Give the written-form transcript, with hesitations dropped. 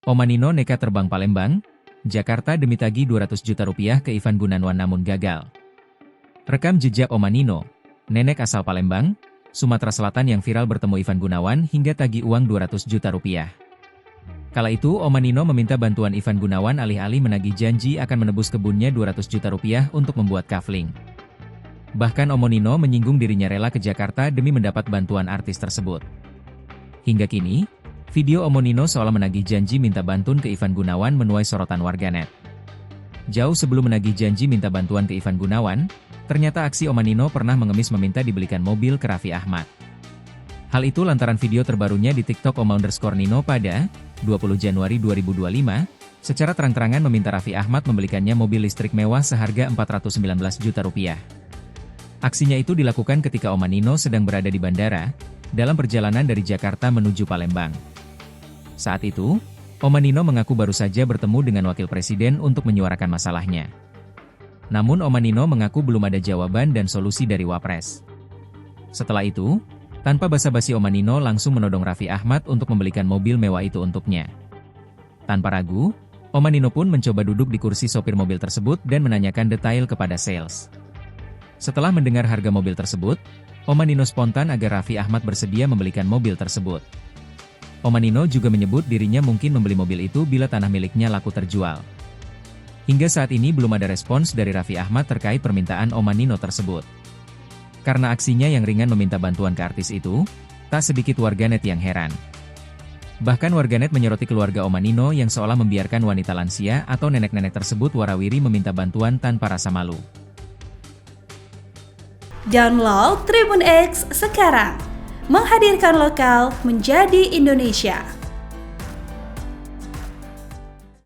Omanino nekat terbang Palembang, Jakarta demi tagih Rp200 juta ke Ivan Gunawan namun gagal. Rekam jejak Omanino, nenek asal Palembang, Sumatera Selatan yang viral bertemu Ivan Gunawan hingga tagih uang Rp200 juta. Kala itu Omanino meminta bantuan Ivan Gunawan alih-alih menagih janji akan menebus kebunnya Rp200 juta untuk membuat kafling. Bahkan Omanino menyinggung dirinya rela ke Jakarta demi mendapat bantuan artis tersebut. Hingga kini, video Omanino seolah menagih janji minta bantuan ke Ivan Gunawan menuai sorotan warganet. Jauh sebelum menagih janji minta bantuan ke Ivan Gunawan, ternyata aksi Omanino pernah mengemis meminta dibelikan mobil ke Raffi Ahmad. Hal itu lantaran video terbarunya di TikTok Oma_Nino pada 20 Januari 2025, secara terang-terangan meminta Raffi Ahmad membelikannya mobil listrik mewah seharga Rp419 juta. Aksinya itu dilakukan ketika Omanino sedang berada di bandara, dalam perjalanan dari Jakarta menuju Palembang. Saat itu, Omanino mengaku baru saja bertemu dengan wakil presiden untuk menyuarakan masalahnya. Namun Omanino mengaku belum ada jawaban dan solusi dari Wapres. Setelah itu, tanpa basa-basi Omanino langsung menodong Raffi Ahmad untuk membelikan mobil mewah itu untuknya. Tanpa ragu, Omanino pun mencoba duduk di kursi sopir mobil tersebut dan menanyakan detail kepada sales. Setelah mendengar harga mobil tersebut, Omanino spontan agar Raffi Ahmad bersedia membelikan mobil tersebut. Omanino juga menyebut dirinya mungkin membeli mobil itu bila tanah miliknya laku terjual. Hingga saat ini belum ada respons dari Raffi Ahmad terkait permintaan Omanino tersebut. Karena aksinya yang ringan meminta bantuan ke artis itu, tak sedikit warganet yang heran. Bahkan warganet menyoroti keluarga Omanino yang seolah membiarkan wanita lansia atau nenek-nenek tersebut warawiri meminta bantuan tanpa rasa malu. Download Tribun X sekarang, menghadirkan lokal menjadi Indonesia.